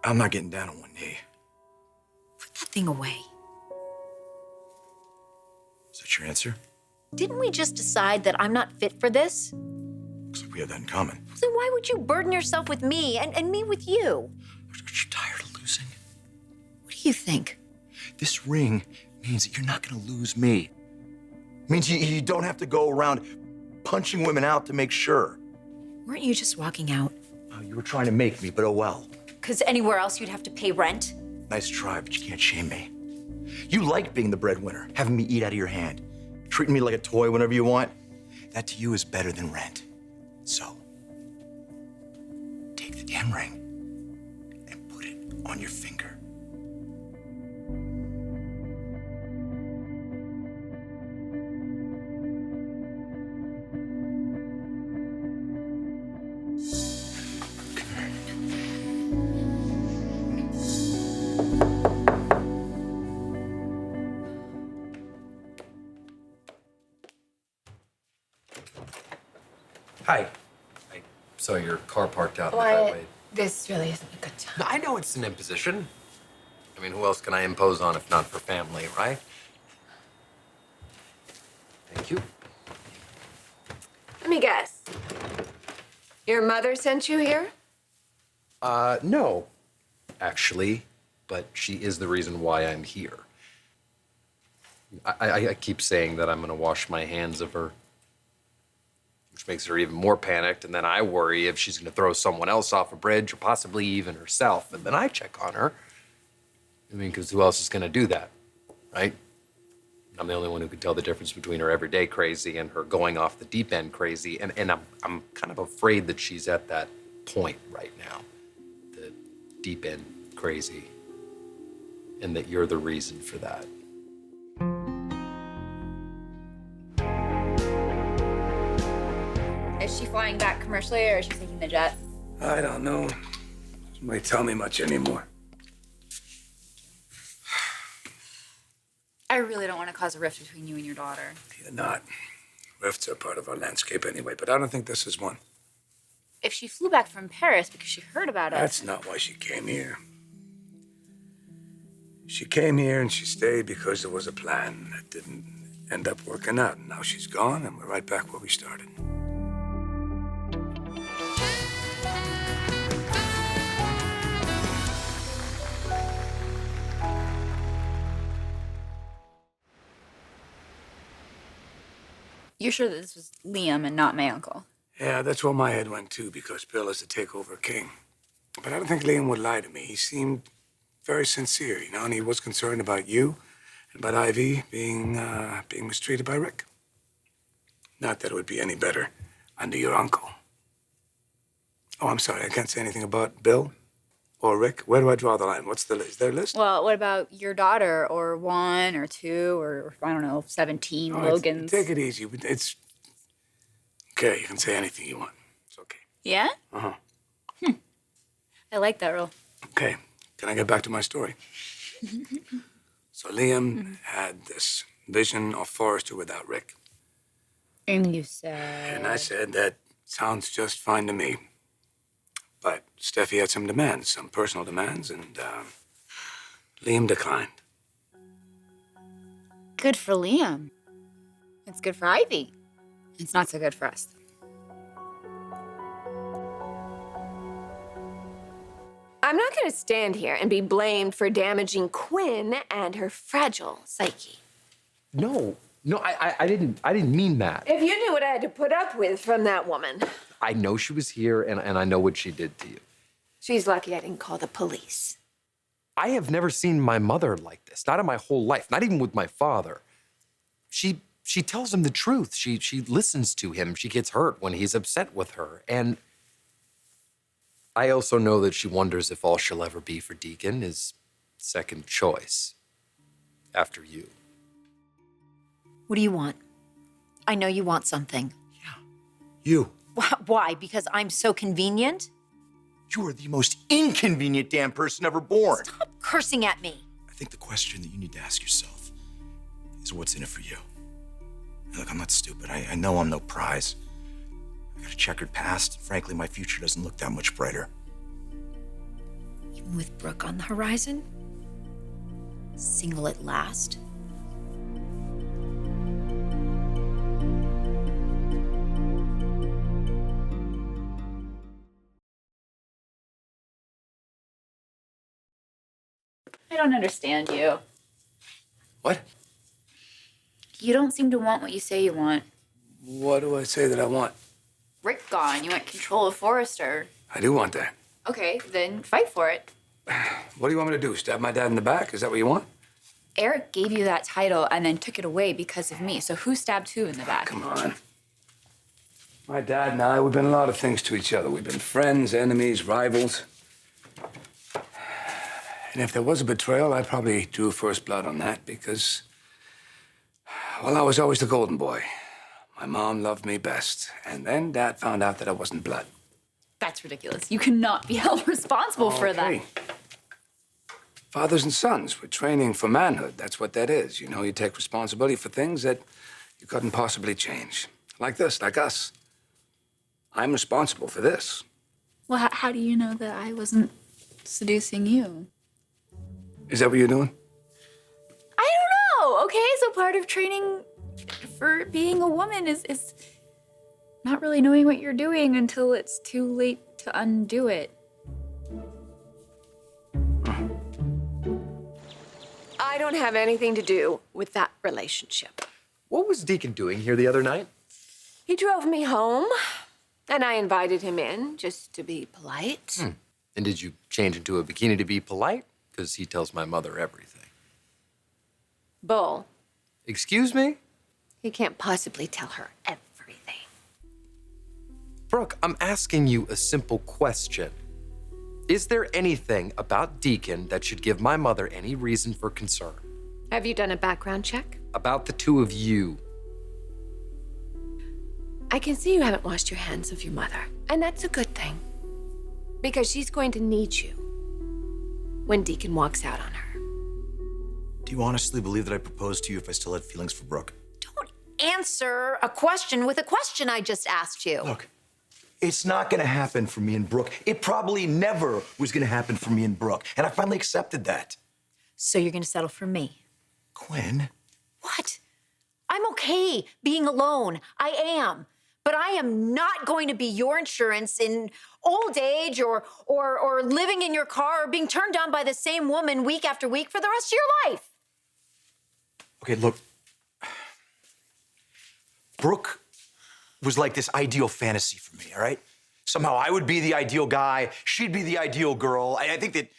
I'm not getting down on one knee. Put that thing away. Is that your answer? Didn't we just decide that I'm not fit for this? Looks like we have that in common. Then why would you burden yourself with me and me with you? Aren't you tired of losing? What do you think? This ring means that you're not gonna lose me. It means you don't have to go around punching women out to make sure. Weren't you just walking out? Oh, you were trying to make me, but oh well. Because anywhere else you'd have to pay rent? Nice try, but you can't shame me. You like being the breadwinner, having me eat out of your hand, treating me like a toy whenever you want. That to you is better than rent. So, take the damn ring and put it on your finger. Hi. I saw your car parked out in the Wyatt, driveway. this really isn't a good time. No, I know it's an imposition. I mean, who else can I impose on if not for family, right? Thank you. Let me guess. Your mother sent you here? No, actually, but she is the reason why I'm here. I keep saying that I'm gonna wash my hands of her, which makes her even more panicked, and then I worry if she's gonna throw someone else off a bridge, or possibly even herself, and then I check on her. I mean, because who else is gonna do that, right? I'm the only one who can tell the difference between her everyday crazy and her going off the deep end crazy, and I'm kind of afraid that she's at that point right now, the deep end crazy, and that you're the reason for that. Is she flying back commercially or is she taking the jet? I don't know. She might tell me much anymore. I really don't want to cause a rift between you and your daughter. You're not. Rifts are part of our landscape anyway, but I don't think this is one. If she flew back from Paris because she heard about us. That's not why she came here. She came here and she stayed because there was a plan that didn't end up working out. And now she's gone and we're right back where we started. You're sure that this was Liam and not my uncle? Yeah, that's where my head went too, because Bill is the takeover king. But I don't think Liam would lie to me. He seemed very sincere, you know, and he was concerned about you and about Ivy being mistreated by Rick. Not that it would be any better under your uncle. Oh, I'm sorry, I can't say anything about Bill or Rick. Where do I draw the line? What's the list? Is there a list? Well, what about your daughter or 1 or 2 or I don't know, 17 Logans? Take it easy. It's okay. You can say anything you want. It's okay. Yeah? Uh-huh. I like that rule. Okay. Can I get back to my story? So Liam had this vision of Forrester without Rick. And you said... And I said, that sounds just fine to me. But Steffi had some demands, some personal demands, and Liam declined. Good for Liam. It's good for Ivy. It's not so good for us. I'm not going to stand here and be blamed for damaging Quinn and her fragile psyche. No, I didn't mean that. If you knew what I had to put up with from that woman. I know she was here, and I know what she did to you. She's lucky I didn't call the police. I have never seen my mother like this, not in my whole life, not even with my father. She tells him the truth. She listens to him. She gets hurt when he's upset with her. And I also know that she wonders if all she'll ever be for Deacon is second choice after you. What do you want? I know you want something. You. Why? Because I'm so convenient? You are the most inconvenient damn person ever born. Stop cursing at me. I think the question that you need to ask yourself is what's in it for you. Now, look, I'm not stupid. I know I'm no prize. I got a checkered past. Frankly, my future doesn't look that much brighter. You With Brooke on the horizon? Single at last? I don't understand you. What? You don't seem to want what you say you want. What do I say that I want? Rick gone. You want control of Forrester. I do want that. Okay, then fight for it. What do you want me to do? Stab my dad in the back? Is that what you want? Eric gave you that title and then took it away because of me. So who stabbed who in the back? Come on. My dad and I, we've been a lot of things to each other. We've been friends, enemies, rivals. And if there was a betrayal, I probably drew first blood on that because, well, I was always the golden boy. My mom loved me best. And then Dad found out that I wasn't blood. That's ridiculous. You cannot be held responsible for that. Okay. Fathers and sons, we're training for manhood. That's what that is. You know, you take responsibility for things that you couldn't possibly change. Like this, like us. I'm responsible for this. Well, how do you know that I wasn't seducing you? Is that what you're doing? I don't know. Okay, so part of training for being a woman is not really knowing what you're doing until it's too late to undo it. I don't have anything to do with that relationship. What was Deacon doing here the other night? He drove me home, and I invited him in just to be polite. And did you change into a bikini to be polite? Because he tells my mother everything. Bull. Excuse me? He can't possibly tell her everything. Brooke, I'm asking you a simple question. Is there anything about Deacon that should give my mother any reason for concern? Have you done a background check? About the two of you? I can see you haven't washed your hands of your mother, and that's a good thing. Because she's going to need you when Deacon walks out on her. Do you honestly believe that I proposed to you if I still had feelings for Brooke? Don't answer a question with a question I just asked you. Look, it's not gonna happen for me and Brooke. It probably never was gonna happen for me and Brooke. And I finally accepted that. So you're gonna settle for me? Quinn? What? I'm okay being alone. I am. But I am not going to be your insurance in old age or living in your car or being turned on by the same woman week after week for the rest of your life. Okay, look. Brooke was like this ideal fantasy for me, all right? Somehow I would be the ideal guy, she'd be the ideal girl. I think that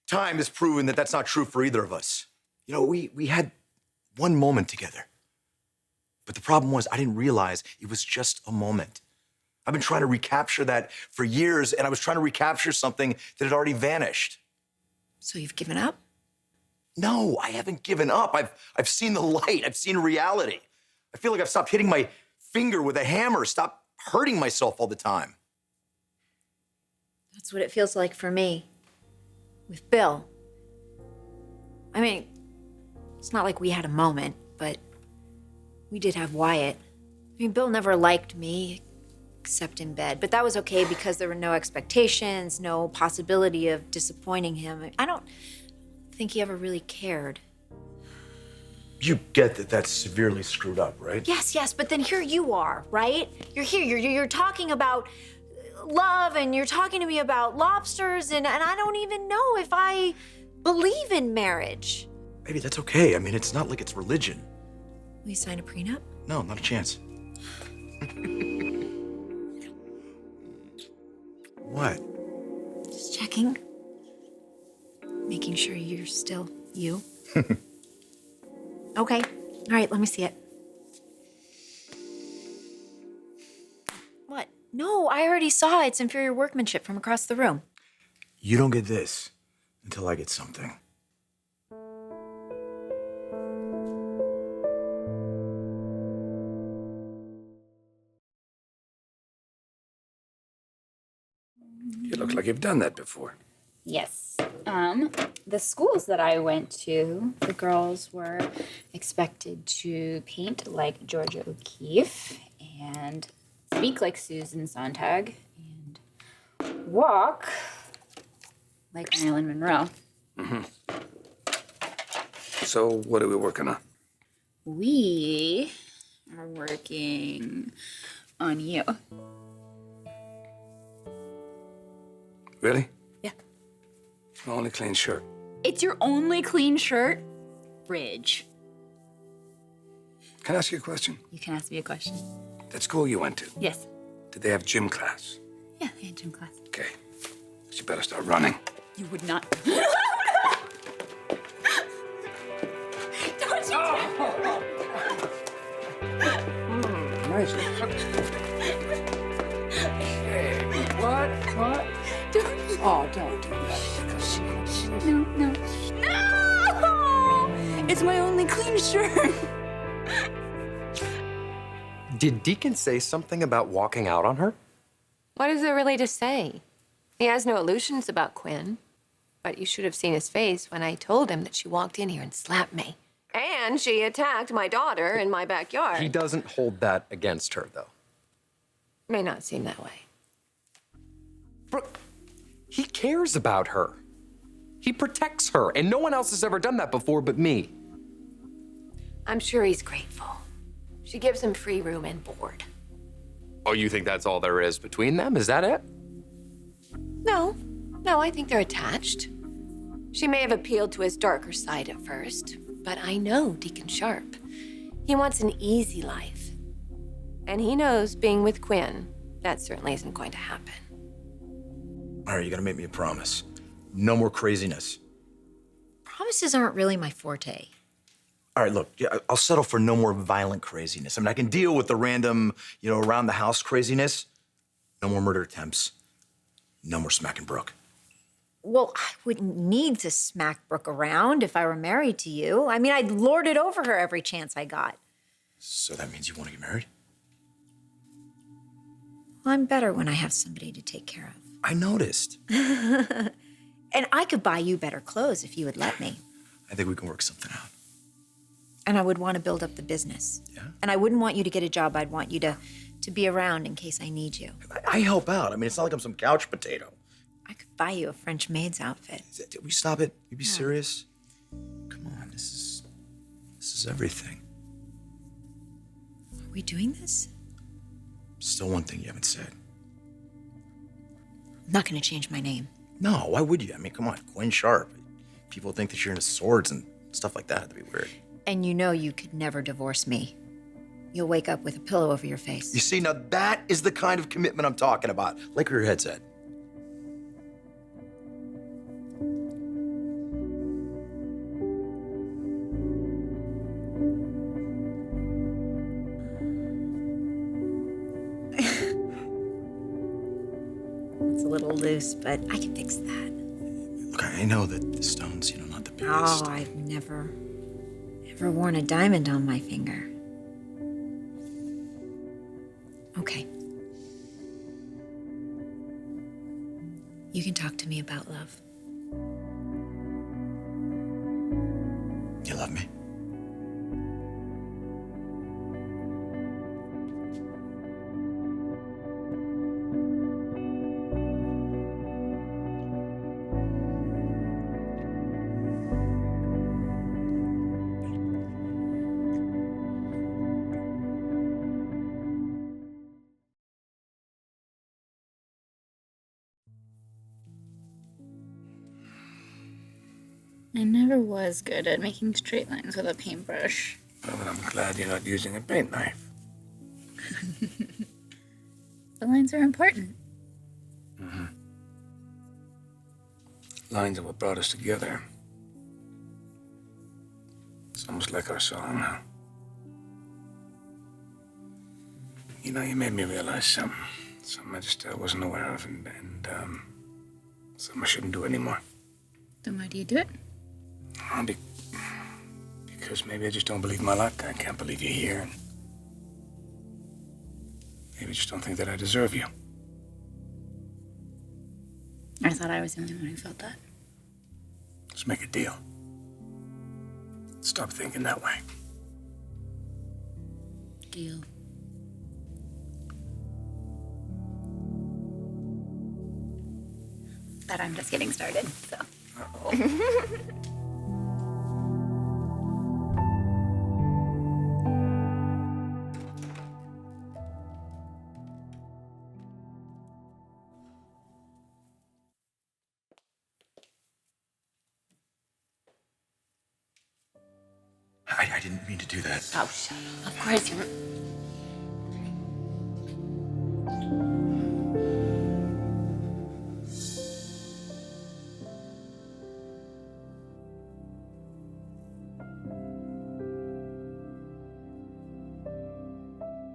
time has proven that that's not true for either of us. You know, we had one moment together. But the problem was I didn't realize it was just a moment. I've been trying to recapture that for years, and I was trying to recapture something that had already vanished. So you've given up? No, I haven't given up. I've seen the light. I've seen reality. I feel like I've stopped hitting my finger with a hammer, stopped hurting myself all the time. That's what it feels like for me. With Bill. I mean, it's not like we had a moment, but we did have Wyatt. I mean, Bill never liked me, except in bed. But that was okay because there were no expectations, no possibility of disappointing him. I don't think he ever really cared. You get that that's severely screwed up, right? Yes, but then here you are, right? You're here, you're talking about love, and you're talking to me about lobsters, and I don't even know if I believe in marriage. Baby, that's okay. I mean, it's not like it's religion. Will you sign a prenup? No, not a chance. What? Just checking. Making sure you're still you. Okay. All right, let me see it. What? No, I already saw it's inferior workmanship from across the room. You don't get this until I get something. You look like you've done that before. Yes. The schools that I went to, the girls were expected to paint like Georgia O'Keeffe and speak like Susan Sontag and walk like Marilyn Monroe. So what are we working on? We are working on you. Really? Yeah. It's my only clean shirt. It's your only clean shirt? Bridge. Can I ask you a question? You can ask me a question. That school you went to, Yes. did they have gym class? Yeah, I had gym class. Okay. So you better start running. You would not. Don't you Nice. What? What? Oh, don't do that. No. No! It's my only clean shirt. Did Deacon say something about walking out on her? What is there really to say? He has no illusions about Quinn. But you should have seen his face when I told him that she walked in here and slapped me. And she attacked my daughter in my backyard. He doesn't hold that against her, though. May not seem that way. Brooke, he cares about her. He protects her, and no one else has ever done that before but me. I'm sure he's grateful. She gives him free room and board. Oh, you think that's all there is between them? Is that it? No, I think they're attached. She may have appealed to his darker side at first, but I know Deacon Sharp. He wants an easy life. And he knows being with Quinn, that certainly isn't going to happen. All right, you gotta make me a promise. No more craziness. Promises aren't really my forte. All right, look, yeah, I'll settle for no more violent craziness. I mean, I can deal with the random, around the house craziness. No more murder attempts. No more smacking Brooke. Well, I wouldn't need to smack Brooke around if I were married to you. I mean, I'd lord it over her every chance I got. So that means you want to get married? Well, I'm better when I have somebody to take care of. I noticed. And I could buy you better clothes if you would let me. I think we can work something out. And I would want to build up the business. Yeah? And I wouldn't want you to get a job. I'd want you to be around in case I need you. I help out. I mean, it's not like I'm some couch potato. I could buy you a French maid's outfit. Did we stop it? You be serious? Come on, this is everything. Are we doing this? Still one thing you haven't said. I'm not going to change my name. No, why would you? I mean, come on, Quinn Sharp. People think that you're into swords and stuff like that. That'd be weird. And you know you could never divorce me. You'll wake up with a pillow over your face. You see, now that is the kind of commitment I'm talking about. Like where your head's at. It's a little loose, but I can fix that. Look, I know that the stone's, not the biggest. Oh, I've never worn a diamond on my finger. Okay. You can talk to me about love. You love me? I never was good at making straight lines with a paintbrush. Well, then I'm glad you're not using a paint knife. The lines are important. Lines are what brought us together. It's almost like our song, huh? You made me realize something I just wasn't aware of, and something I shouldn't do anymore. Then why do you do it? Because maybe I just don't believe my luck. I can't believe you're here. And maybe I just don't think that I deserve you. I thought I was the only one who felt that. Let's make a deal. Stop thinking that way. Deal. that I'm just getting started. So. I didn't mean to do that. Oh, shut up. Of course you were.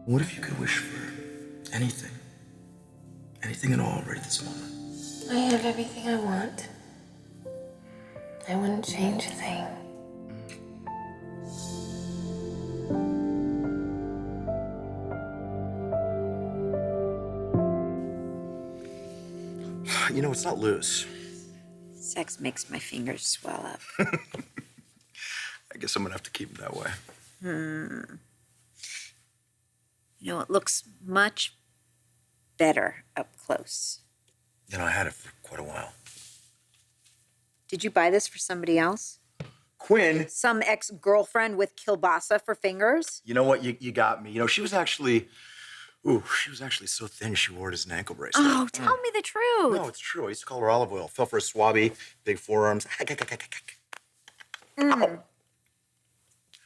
What if you could wish for anything? Anything at all right this moment? I have everything I want. I wouldn't change a thing. You know, it's not loose. Sex makes my fingers swell up. I guess I'm gonna have to keep it that way. You know, it looks much better up close. You know, I had it for quite a while. Did you buy this for somebody else? Quinn, Some ex-girlfriend with kielbasa for fingers? you know what? You got me. You know, she was actually so thin she wore it as an ankle bracelet. Oh, tell me the truth. No, it's true. I used to call her olive oil. Fell for a swabby, big forearms. Ow.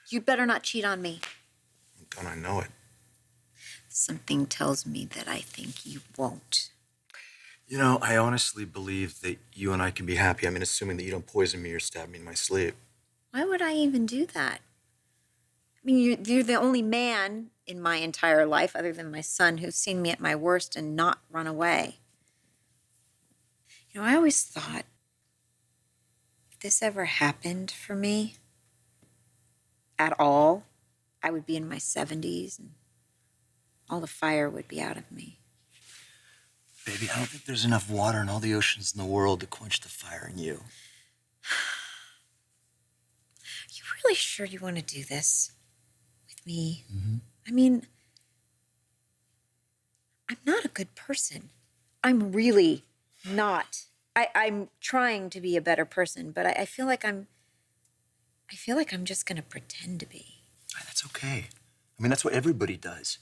You better not cheat on me. Don't I know it? Something tells me that I think you won't. You know, I honestly believe that you and I can be happy. I mean, assuming that you don't poison me or stab me in my sleep. Why would I even do that? I mean, you're the only man in my entire life, other than my son, who's seen me at my worst and not run away. You know, I always thought, if this ever happened for me at all, I would be in my 70s and all the fire would be out of me. Baby, I don't think there's enough water in all the oceans in the world to quench the fire in you. You really sure you want to do this with me? Mm-hmm. I mean, I'm not a good person. I'm really not. I'm trying to be a better person, but I feel like I'm just gonna pretend to be. That's okay. I mean, that's what everybody does.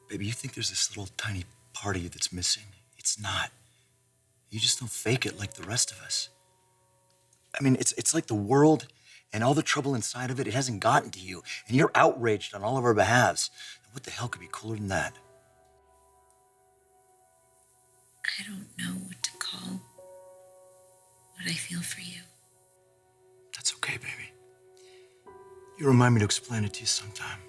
Baby, you think there's this little tiny part of you that's missing? It's not. You just don't fake it like the rest of us. I mean, it's like the world and all the trouble inside of it, it hasn't gotten to you, and you're outraged on all of our behalves. What the hell could be cooler than that? I don't know what to call what I feel for you. That's okay, baby. You remind me to explain it to you sometime.